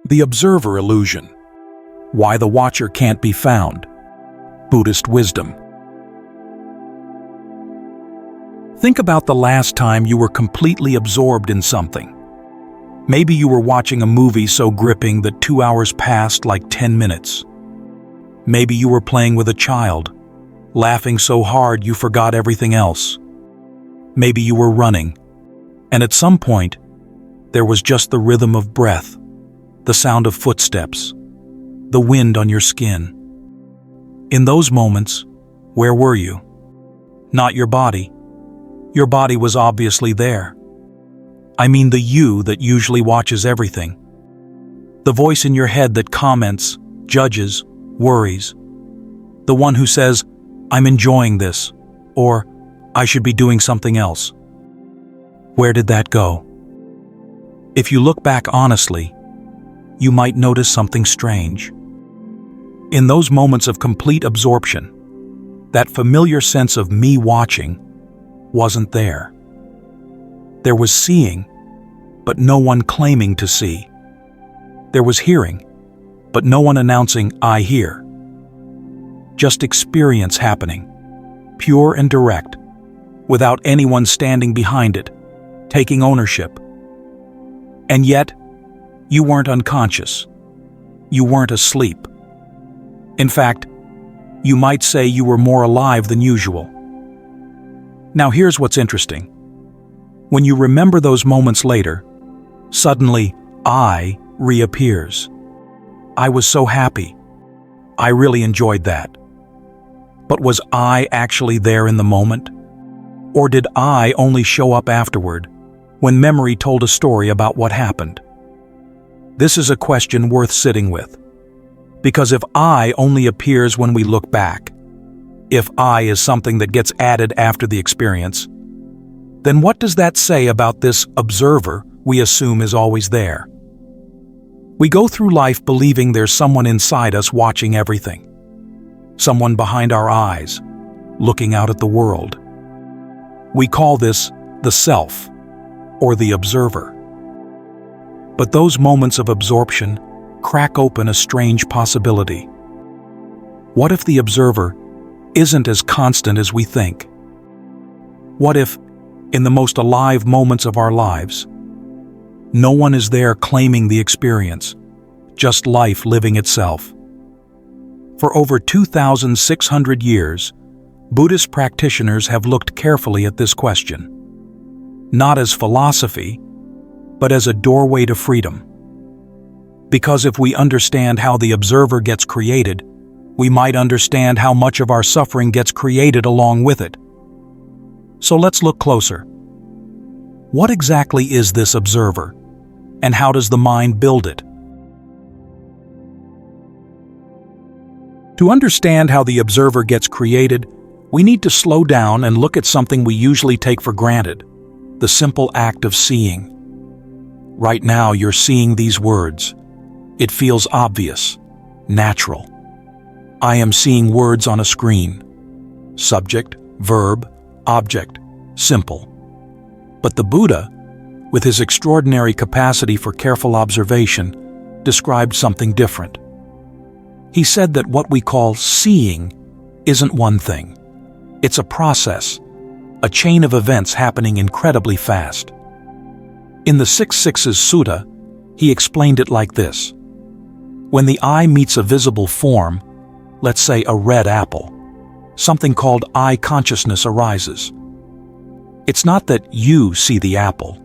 The observer illusion. Why the watcher can't be found. Buddhist wisdom. Think about the last time you were completely absorbed in something. Maybe you were watching a movie so gripping that 2 hours passed like 10 minutes. Maybe you were playing with a child, laughing so hard you forgot everything else. Maybe you were running, and at some point, there was just the rhythm of breath, the sound of footsteps, the wind on your skin. In those moments, where were you? Not your body. Your body was obviously there. I mean the you that usually watches everything. The voice in your head that comments, judges, worries. The one who says, "I'm enjoying this," or "I should be doing something else." Where did that go? If you look back honestly, you might notice something strange. In those moments of complete absorption, that familiar sense of me watching wasn't there. There was seeing, but no one claiming to see. There was hearing, but no one announcing, "I hear." Just experience happening, pure and direct, without anyone standing behind it, taking ownership. And yet, you weren't unconscious. You weren't asleep. In fact, you might say you were more alive than usual. Now here's what's interesting. When you remember those moments later, suddenly I reappears. I was so happy. I really enjoyed that. But was I actually there in the moment? Or did I only show up afterward, when memory told a story about what happened? This is a question worth sitting with. Because if I only appears when we look back, if I is something that gets added after the experience, then what does that say about this observer we assume is always there? We go through life believing there's someone inside us watching everything. Someone behind our eyes, looking out at the world. We call this the self, or the observer. But those moments of absorption crack open a strange possibility. What if the observer isn't as constant as we think? What if, in the most alive moments of our lives, no one is there claiming the experience, just life living itself? For over 2,600 years, Buddhist practitioners have looked carefully at this question, not as philosophy, but as a doorway to freedom. Because if we understand how the observer gets created, we might understand how much of our suffering gets created along with it. So let's look closer. What exactly is this observer, and how does the mind build it? To understand how the observer gets created, we need to slow down and look at something we usually take for granted, the simple act of seeing. Right now you're seeing these words. It feels obvious, natural. I am seeing words on a screen. Subject, verb, object, simple. But the Buddha, with his extraordinary capacity for careful observation, described something different. He said that what we call seeing isn't one thing. It's a process, a chain of events happening incredibly fast. In the 6 Sixes Sutta, he explained it like this. When the eye meets a visible form, let's say a red apple, something called eye consciousness arises. It's not that you see the apple.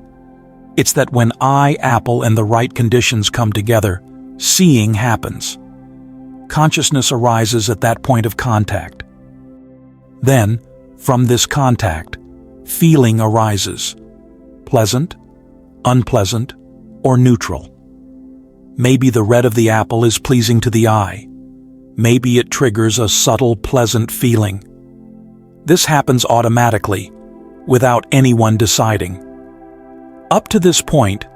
It's that when eye, apple, and the right conditions come together, seeing happens. Consciousness arises at that point of contact. Then, from this contact, feeling arises. Pleasant, unpleasant, or neutral. Maybe the red of the apple is pleasing to the eye. Maybe it triggers a subtle, pleasant feeling. This happens automatically, without anyone deciding. Up to this point,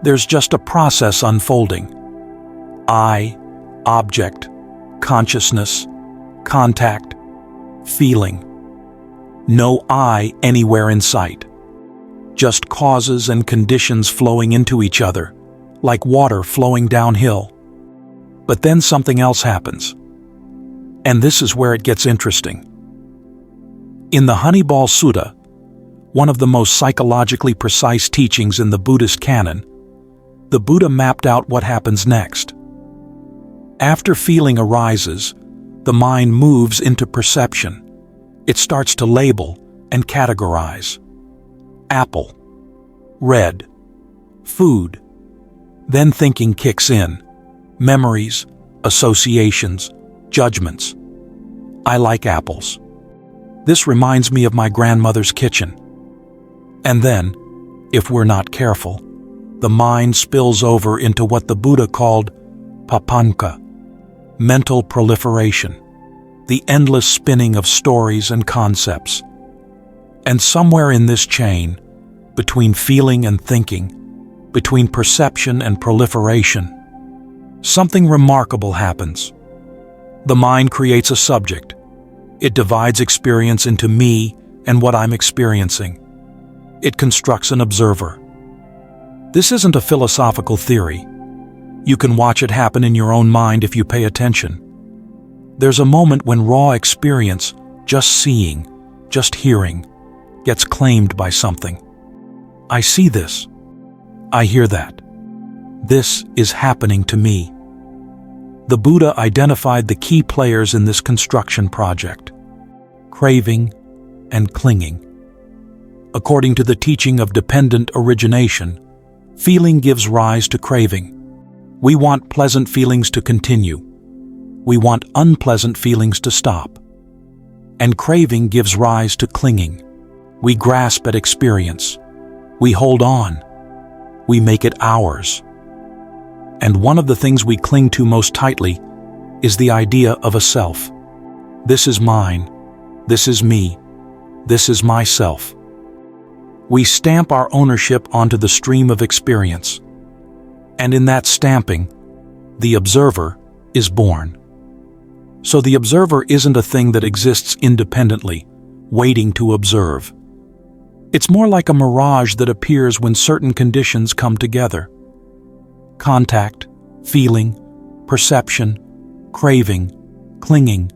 there's just a process unfolding. I, object, consciousness, contact, feeling. No I anywhere in sight. Just causes and conditions flowing into each other, like water flowing downhill. But then something else happens. And this is where it gets interesting. In the Honeyball Sutta, one of the most psychologically precise teachings in the Buddhist canon, the Buddha mapped out what happens next. After feeling arises, the mind moves into perception. It starts to label and categorize. Apple, red, food. Then thinking kicks in. Memories, associations, judgments. I like apples. This reminds me of my grandmother's kitchen. And then, if we're not careful, the mind spills over into what the Buddha called papanka, mental proliferation, the endless spinning of stories and concepts. And somewhere in this chain, between feeling and thinking, between perception and proliferation, something remarkable happens. The mind creates a subject. It divides experience into me and what I'm experiencing. It constructs an observer. This isn't a philosophical theory. You can watch it happen in your own mind if you pay attention. There's a moment when raw experience, just seeing, just hearing, gets claimed by something. I see this. I hear that. This is happening to me. The Buddha identified the key players in this construction project: craving and clinging. According to the teaching of dependent origination, feeling gives rise to craving. We want pleasant feelings to continue. We want unpleasant feelings to stop. And craving gives rise to clinging. We grasp at experience. We hold on. We make it ours. And one of the things we cling to most tightly is the idea of a self. This is mine. This is me. This is myself. We stamp our ownership onto the stream of experience. And in that stamping, the observer is born. So the observer isn't a thing that exists independently, waiting to observe. It's more like a mirage that appears when certain conditions come together. Contact, feeling, perception, craving, clinging.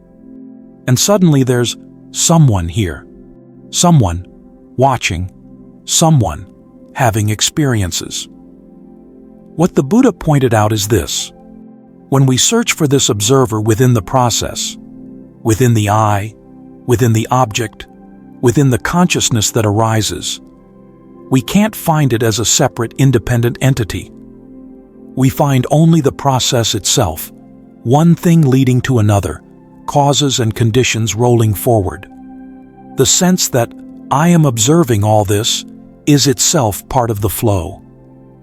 And suddenly there's someone here. Someone watching. Someone having experiences. What the Buddha pointed out is this: when we search for this observer within the process, within the I, within the object, within the consciousness that arises, we can't find it as a separate, independent entity. We find only the process itself, one thing leading to another, causes and conditions rolling forward. The sense that I am observing all this is itself part of the flow,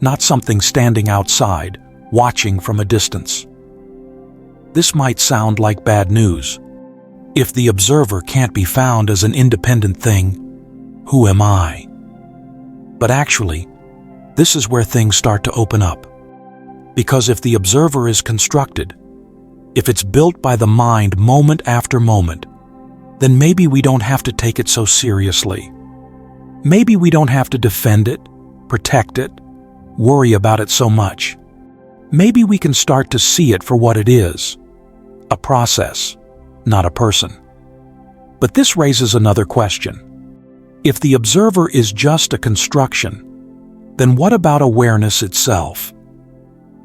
not something standing outside, watching from a distance. This might sound like bad news. If the observer can't be found as an independent thing, who am I? But actually, this is where things start to open up. Because if the observer is constructed, if it's built by the mind moment after moment, then maybe we don't have to take it so seriously. Maybe we don't have to defend it, protect it, worry about it so much. Maybe we can start to see it for what it is, a process, not a person. But this raises another question. If the observer is just a construction, then what about awareness itself?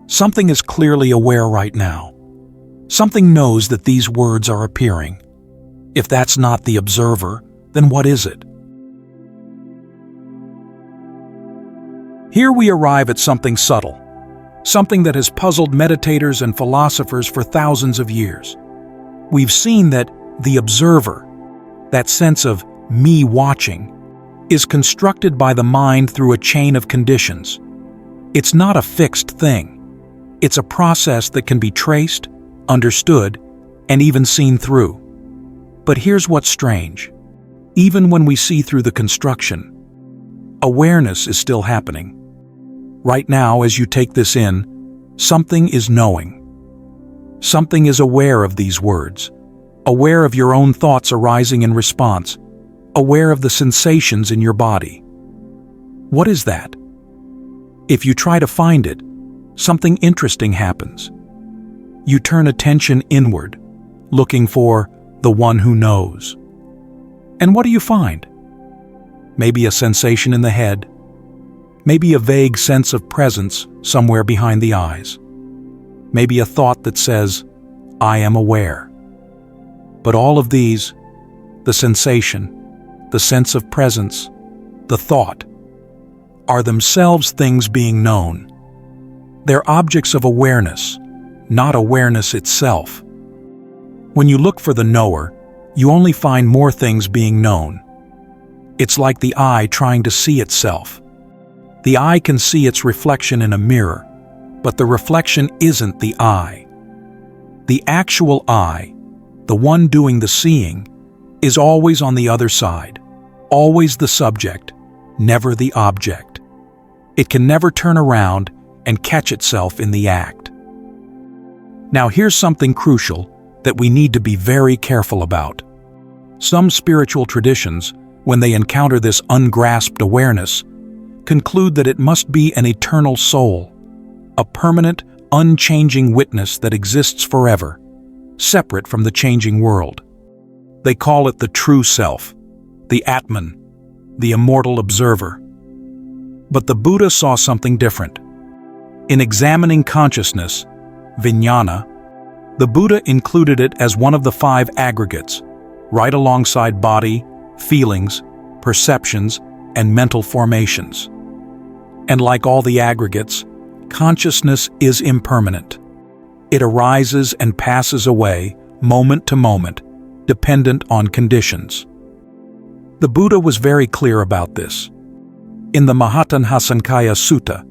Something is clearly aware right now. Something knows that these words are appearing. If that's not the observer, then what is it? Here we arrive at something subtle, something that has puzzled meditators and philosophers for thousands of years. We've seen that the observer, that sense of me watching, is constructed by the mind through a chain of conditions. It's not a fixed thing. It's a process that can be traced, understood, and even seen through. But here's what's strange. Even when we see through the construction, awareness is still happening. Right now, as you take this in, something is knowing. Something is aware of these words, aware of your own thoughts arising in response, aware of the sensations in your body. What is that? If you try to find it, something interesting happens. You turn attention inward, looking for the one who knows. And what do you find? Maybe a sensation in the head, maybe a vague sense of presence somewhere behind the eyes, maybe a thought that says, I am aware. But all of these, the sensation, the sense of presence, the thought, are themselves things being known. They're objects of awareness, not awareness itself. When you look for the knower, you only find more things being known. It's like the eye trying to see itself. The eye can see its reflection in a mirror, but the reflection isn't the eye. The actual eye, the one doing the seeing, is always on the other side, always the subject, never the object. It can never turn around and catch itself in the act. Now here's something crucial that we need to be very careful about. Some spiritual traditions, when they encounter this ungrasped awareness, conclude that it must be an eternal soul, a permanent, unchanging witness that exists forever, separate from the changing world. They call it the true self, the Atman, the immortal observer. But the Buddha saw something different. In examining consciousness, vijnana, the Buddha included it as one of the 5 aggregates, right alongside body, feelings, perceptions, and mental formations. And like all the aggregates, consciousness is impermanent. It arises and passes away, moment to moment, dependent on conditions. The Buddha was very clear about this. In the Mahatmanhasankaya Sutta,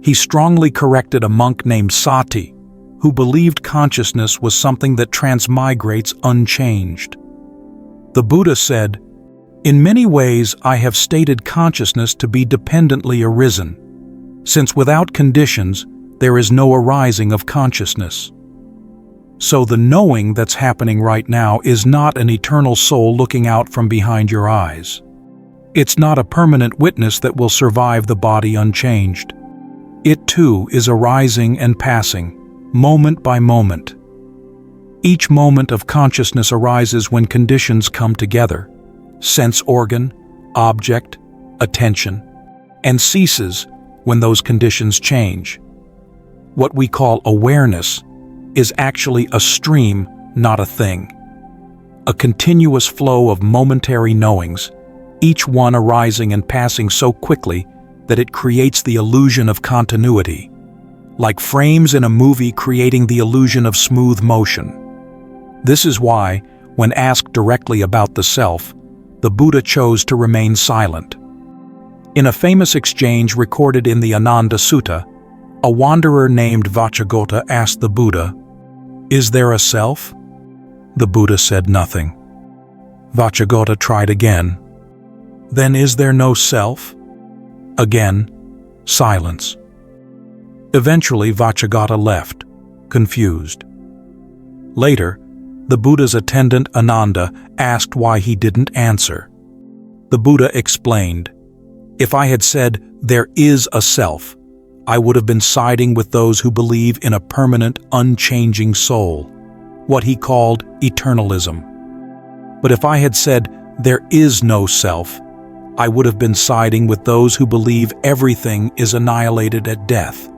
he strongly corrected a monk named Sati, who believed consciousness was something that transmigrates unchanged. The Buddha said, "In many ways I have stated consciousness to be dependently arisen, since without conditions there is no arising of consciousness. So the knowing that's happening right now is not an eternal soul looking out from behind your eyes. It's not a permanent witness that will survive the body unchanged. It too is arising and passing, moment by moment. Each moment of consciousness arises when conditions come together, sense organ, object, attention, and ceases when those conditions change. What we call awareness is actually a stream, not a thing. A continuous flow of momentary knowings, each one arising and passing so quickly that it creates the illusion of continuity, like frames in a movie creating the illusion of smooth motion. This is why, when asked directly about the self, the Buddha chose to remain silent. In a famous exchange recorded in the Ananda Sutta, a wanderer named Vacchagotta asked the Buddha, "Is there a self?" The Buddha said nothing. Vacchagotta tried again. "Then is there no self?" Again, silence. Eventually, Vacchagotta left, confused. Later, the Buddha's attendant Ananda asked why he didn't answer. The Buddha explained, "If I had said, 'There is a self,' I would have been siding with those who believe in a permanent, unchanging soul, what he called eternalism. But if I had said, 'There is no self,' I would have been siding with those who believe everything is annihilated at death,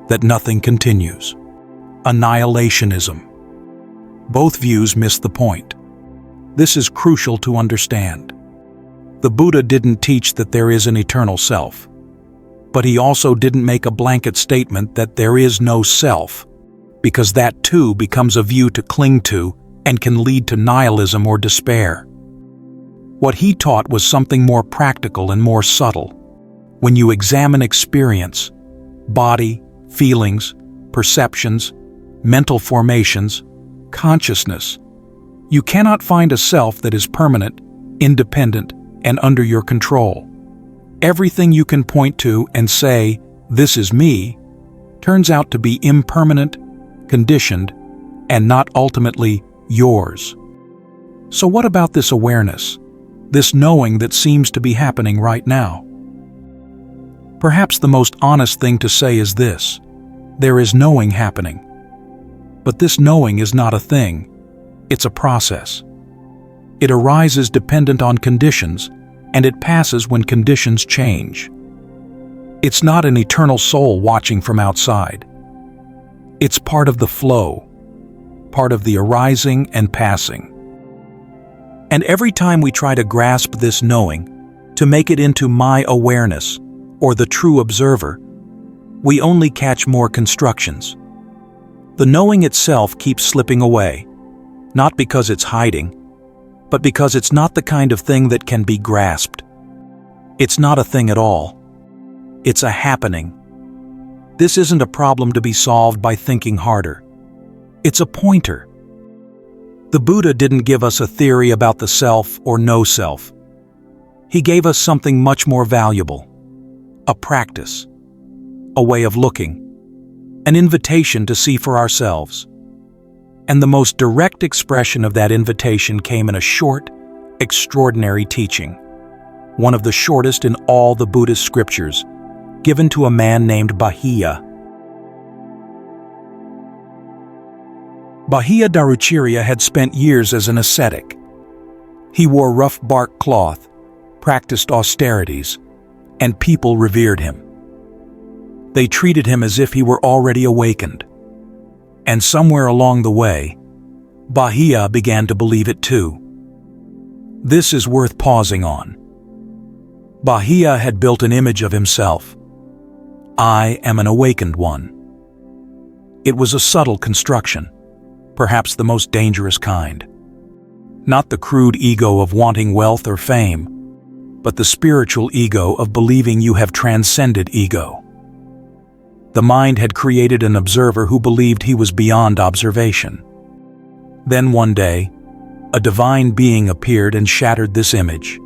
that nothing continues. Annihilationism. Both views miss the point. This is crucial to understand. The Buddha didn't teach that there is an eternal self, but he also didn't make a blanket statement that there is no self, because that too becomes a view to cling to and can lead to nihilism or despair. What he taught was something more practical and more subtle. When you examine experience, body, feelings, perceptions, mental formations, consciousness, you cannot find a self that is permanent, independent, and under your control. Everything you can point to and say, "This is me," turns out to be impermanent, conditioned, and not ultimately yours. So what about this awareness, this knowing that seems to be happening right now? Perhaps the most honest thing to say is this: there is knowing happening. But this knowing is not a thing, it's a process. It arises dependent on conditions, and it passes when conditions change. It's not an eternal soul watching from outside. It's part of the flow, part of the arising and passing. And every time we try to grasp this knowing, to make it into my awareness, or the true observer, we only catch more constructions. The knowing itself keeps slipping away, not because it's hiding, but because it's not the kind of thing that can be grasped. It's not a thing at all. It's a happening. This isn't a problem to be solved by thinking harder. It's a pointer. The Buddha didn't give us a theory about the self or no self. He gave us something much more valuable. A practice. A way of looking. An invitation to see for ourselves. And the most direct expression of that invitation came in a short, extraordinary teaching. One of the shortest in all the Buddhist scriptures, given to a man named Bahiya. Bahiya Daruchirya had spent years as an ascetic. He wore rough bark cloth, practiced austerities, and people revered him. They treated him as if he were already awakened. And somewhere along the way, Bahiya began to believe it too. This is worth pausing on. Bahiya had built an image of himself. I am an awakened one. It was a subtle construction, perhaps the most dangerous kind. Not the crude ego of wanting wealth or fame, but the spiritual ego of believing you have transcended ego. The mind had created an observer who believed he was beyond observation. Then one day, a divine being appeared and shattered this image.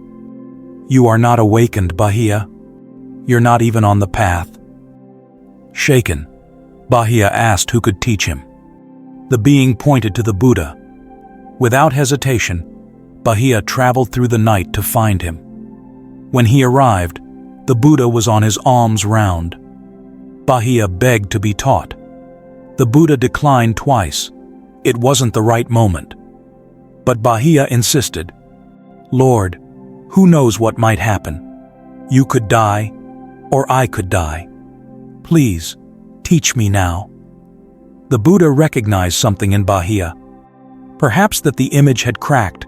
You are not awakened, Bahiya. You're not even on the path. Shaken, Bahiya asked who could teach him. The being pointed to the Buddha. Without hesitation, Bahiya traveled through the night to find him. When he arrived, the Buddha was on his alms round. Bahiya begged to be taught. The Buddha declined twice. It wasn't the right moment. But Bahiya insisted, Lord, who knows what might happen? You could die, or I could die. Please, teach me now. The Buddha recognized something in Bahiya. Perhaps that the image had cracked,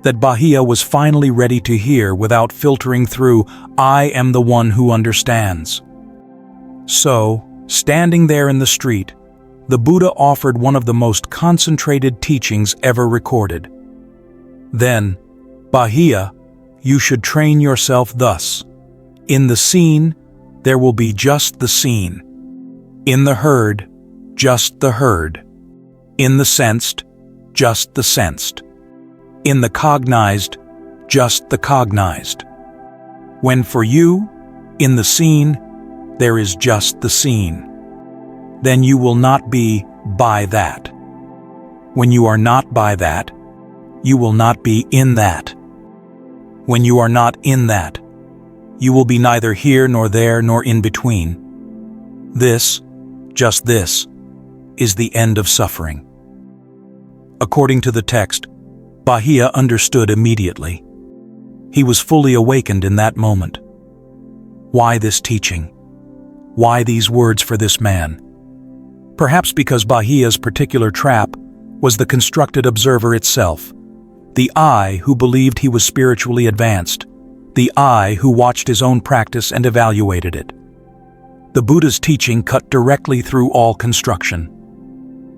that Bahiya was finally ready to hear without filtering through, I am the one who understands. So, standing there in the street, the Buddha offered one of the most concentrated teachings ever recorded. Then, Bahiya, you should train yourself thus. In the seen, there will be just the seen. In the heard, just the heard. In the sensed, just the sensed. In the cognized, just the cognized. When for you, in the seen, there is just the seen. Then you will not be by that. When you are not by that, you will not be in that. When you are not in that, you will be neither here nor there nor in between. This, just this, is the end of suffering. According to the text, Bahiya understood immediately. He was fully awakened in that moment. Why this teaching? Why these words for this man? Perhaps because Bahiya's particular trap was the constructed observer itself, the I who believed he was spiritually advanced, the I who watched his own practice and evaluated it. The Buddha's teaching cut directly through all construction.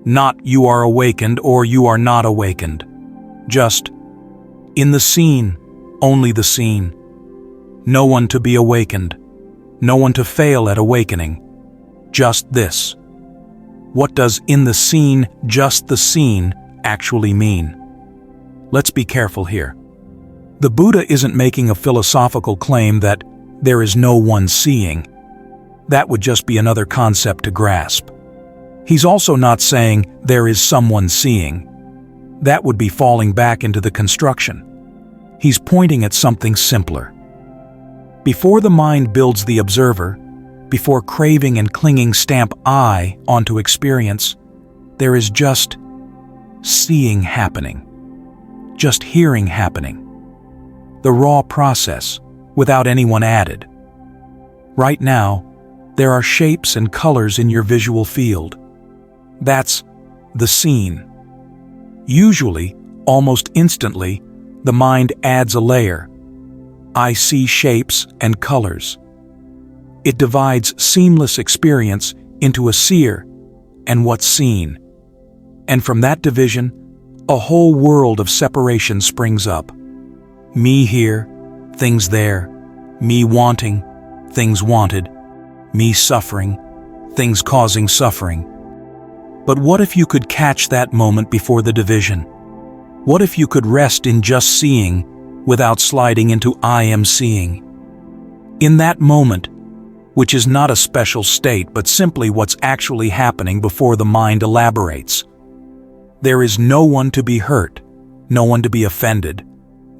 Not you are awakened or you are not awakened. Just, in the seen, only the seen. No one to be awakened. No one to fail at awakening. Just this. What does in the seen, just the seen, actually mean? Let's be careful here. The Buddha isn't making a philosophical claim that there is no one seeing. That would just be another concept to grasp. He's also not saying there is someone seeing. That would be falling back into the construction. He's pointing at something simpler. Before the mind builds the observer, before craving and clinging stamp I onto experience, there is just seeing happening, just hearing happening. The raw process, without anyone added. Right now, there are shapes and colors in your visual field. That's the scene. Usually, almost instantly, the mind adds a layer. I see shapes and colors. It divides seamless experience into a seer and what's seen. And from that division, a whole world of separation springs up. Me here, things there. Me wanting, things wanted. Me suffering, things causing suffering. But what if you could catch that moment before the division? What if you could rest in just seeing without sliding into I am seeing? In that moment, which is not a special state but simply what's actually happening before the mind elaborates, there is no one to be hurt, no one to be offended,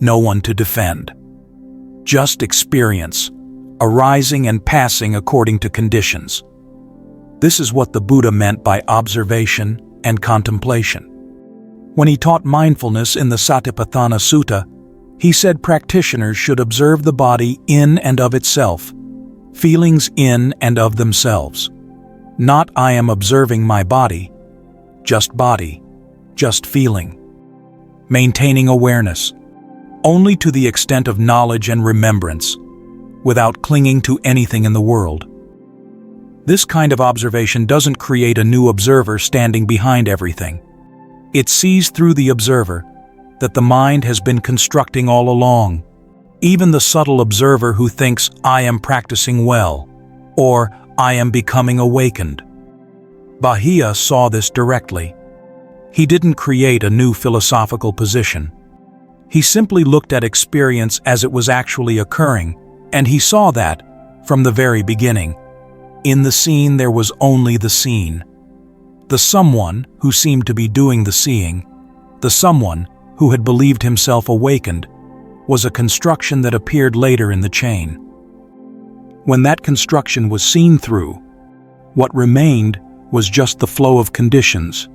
no one to defend. Just experience, arising and passing according to conditions. This is what the Buddha meant by observation and contemplation. When he taught mindfulness in the Satipatthana Sutta, he said practitioners should observe the body in and of itself, feelings in and of themselves. Not I am observing my body, just feeling. Maintaining awareness, only to the extent of knowledge and remembrance, without clinging to anything in the world. This kind of observation doesn't create a new observer standing behind everything. It sees through the observer that the mind has been constructing all along. Even the subtle observer who thinks, I am practicing well, or I am becoming awakened. Bahiya saw this directly. He didn't create a new philosophical position. He simply looked at experience as it was actually occurring, and he saw that from the very beginning. In the scene there was only the scene. The someone who seemed to be doing the seeing, the someone who had believed himself awakened, was a construction that appeared later in the chain. When that construction was seen through, what remained was just the flow of conditions,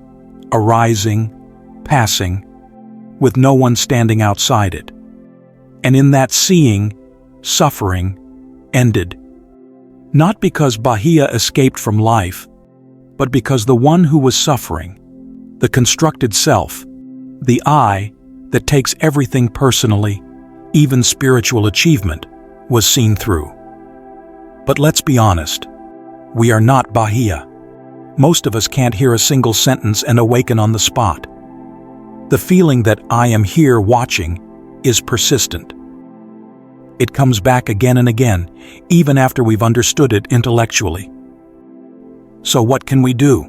arising, passing, with no one standing outside it. And in that seeing, suffering ended. Not because Bahiya escaped from life, but because the one who was suffering, the constructed self, the I that takes everything personally, even spiritual achievement, was seen through. But let's be honest, we are not Bahiya. Most of us can't hear a single sentence and awaken on the spot. The feeling that I am here watching is persistent. It comes back again and again, even after we've understood it intellectually. So what can we do?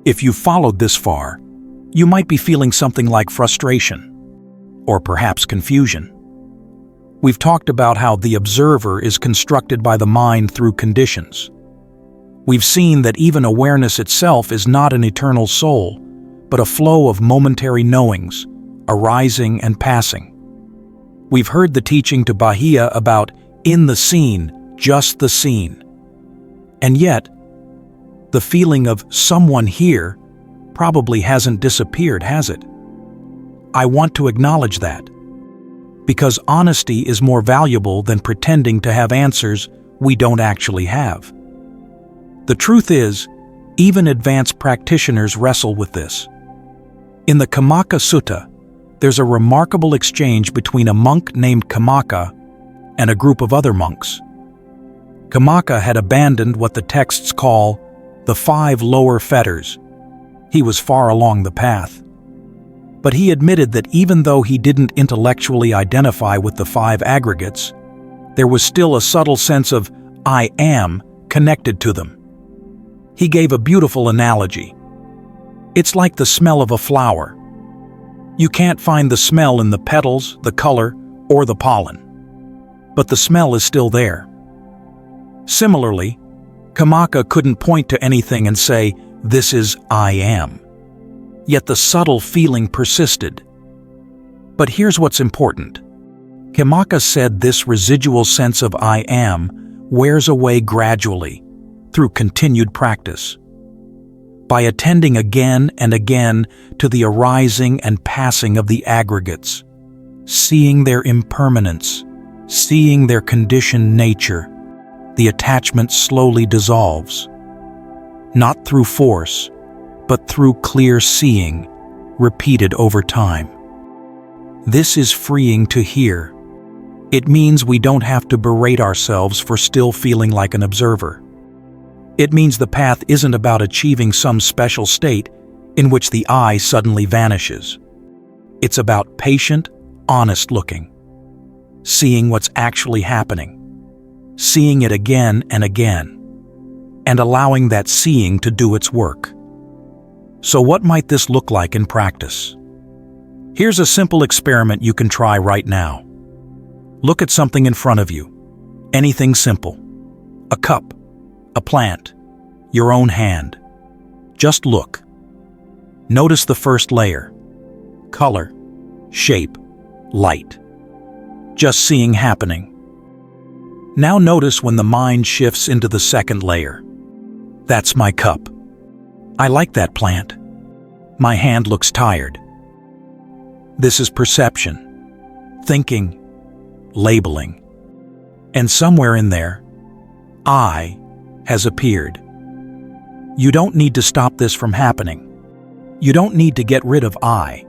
If you've followed this far, you might be feeling something like frustration, or perhaps confusion. We've talked about how the observer is constructed by the mind through conditions. We've seen that even awareness itself is not an eternal soul, but a flow of momentary knowings, arising and passing. We've heard the teaching to Bahiya about in the scene, just the scene. And yet, the feeling of someone here probably hasn't disappeared, has it? I want to acknowledge that, because honesty is more valuable than pretending to have answers we don't actually have. The truth is, even advanced practitioners wrestle with this. In the Kamaka Sutta, there's a remarkable exchange between a monk named Kamaka and a group of other monks. Kamaka had abandoned what the texts call the 5 lower fetters. He was far along the path. But he admitted that even though he didn't intellectually identify with the 5 aggregates, there was still a subtle sense of I am connected to them. He gave a beautiful analogy. It's like the smell of a flower. You can't find the smell in the petals, the color, or the pollen. But the smell is still there. Similarly, Kamaka couldn't point to anything and say, "This is I am." Yet the subtle feeling persisted. But here's what's important. Himaka said this residual sense of I am wears away gradually through continued practice. By attending again and again to the arising and passing of the aggregates, seeing their impermanence, seeing their conditioned nature, the attachment slowly dissolves. Not through force, but through clear seeing, repeated over time. This is freeing to hear. It means we don't have to berate ourselves for still feeling like an observer. It means the path isn't about achieving some special state in which the I suddenly vanishes. It's about patient, honest looking, seeing what's actually happening, seeing it again and again, and allowing that seeing to do its work. So what might this look like in practice? Here's a simple experiment you can try right now. Look at something in front of you. Anything simple. A cup, a plant, your own hand. Just look. Notice the first layer. Color, shape, light. Just seeing happening. Now notice when the mind shifts into the second layer. That's my cup. I like that plant. My hand looks tired. This is perception, thinking, labeling. And somewhere in there, I has appeared. You don't need to stop this from happening. You don't need to get rid of I.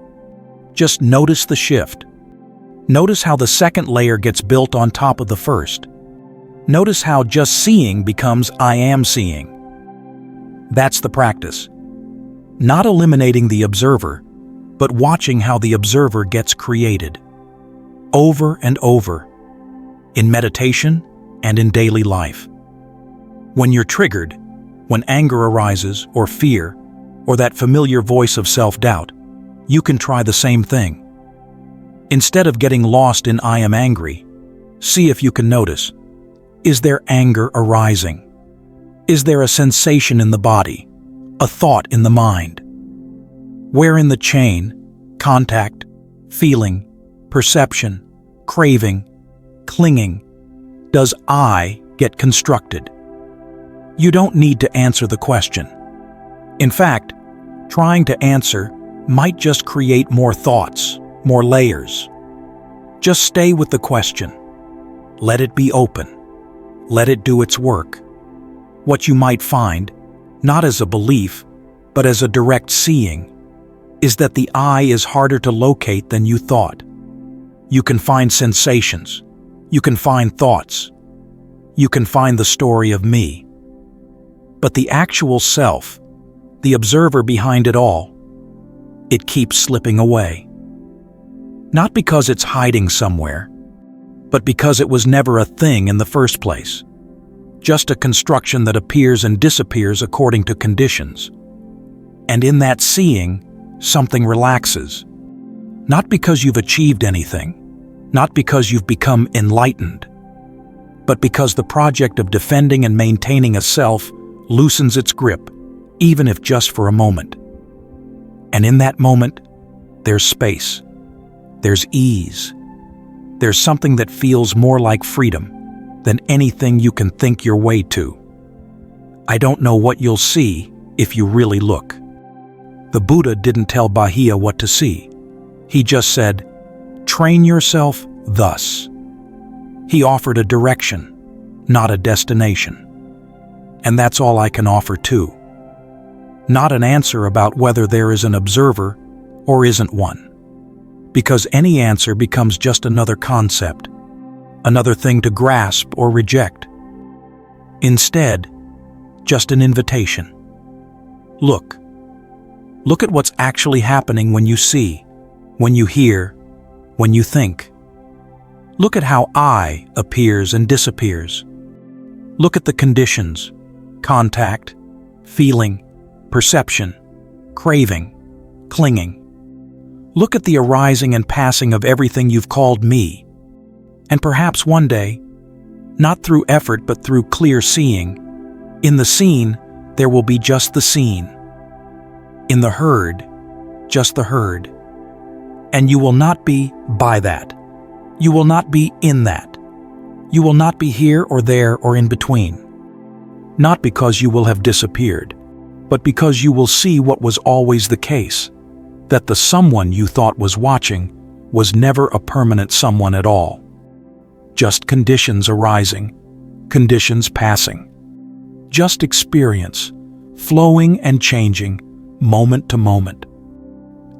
Just notice the shift. Notice how the second layer gets built on top of the first. Notice how just seeing becomes I am seeing. That's the practice. Not eliminating the observer, but watching how the observer gets created. Over and over, in meditation and in daily life. When you're triggered, when anger arises, or fear, or that familiar voice of self-doubt, you can try the same thing. Instead of getting lost in I am angry, see if you can notice, is there anger arising? Is there a sensation in the body, a thought in the mind? Where in the chain, contact, feeling, perception, craving, clinging, does I get constructed? You don't need to answer the question. In fact, trying to answer might just create more thoughts, more layers. Just stay with the question. Let it be open. Let it do its work. What you might find, not as a belief, but as a direct seeing, is that the I is harder to locate than you thought. You can find sensations. You can find thoughts. You can find the story of me. But the actual self, the observer behind it all, it keeps slipping away. Not because it's hiding somewhere, but because it was never a thing in the first place. Just a construction that appears and disappears according to conditions. And in that seeing, something relaxes. Not because you've achieved anything, not because you've become enlightened, but because the project of defending and maintaining a self loosens its grip, even if just for a moment. And in that moment, there's space, there's ease, there's something that feels more like freedom than anything you can think your way to. I don't know what you'll see if you really look. The Buddha didn't tell Bahiya what to see. He just said, train yourself thus. He offered a direction, not a destination. And that's all I can offer too. Not an answer about whether there is an observer or isn't one. Because any answer becomes just another concept, another thing to grasp or reject. Instead, just an invitation. Look. Look at what's actually happening when you see, when you hear, when you think. Look at how I appears and disappears. Look at the conditions, contact, feeling, perception, craving, clinging. Look at the arising and passing of everything you've called me. And perhaps one day, not through effort but through clear seeing, in the seen there will be just the seen. In the heard, just the heard. And you will not be by that. You will not be in that. You will not be here or there or in between. Not because you will have disappeared, but because you will see what was always the case, that the someone you thought was watching was never a permanent someone at all. Just conditions arising, conditions passing. Just experience, flowing and changing, moment to moment.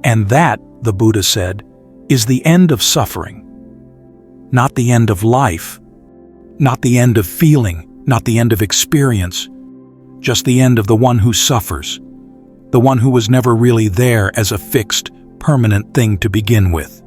And that, the Buddha said, is the end of suffering. Not the end of life, not the end of feeling, not the end of experience, just the end of the one who suffers, the one who was never really there as a fixed, permanent thing to begin with.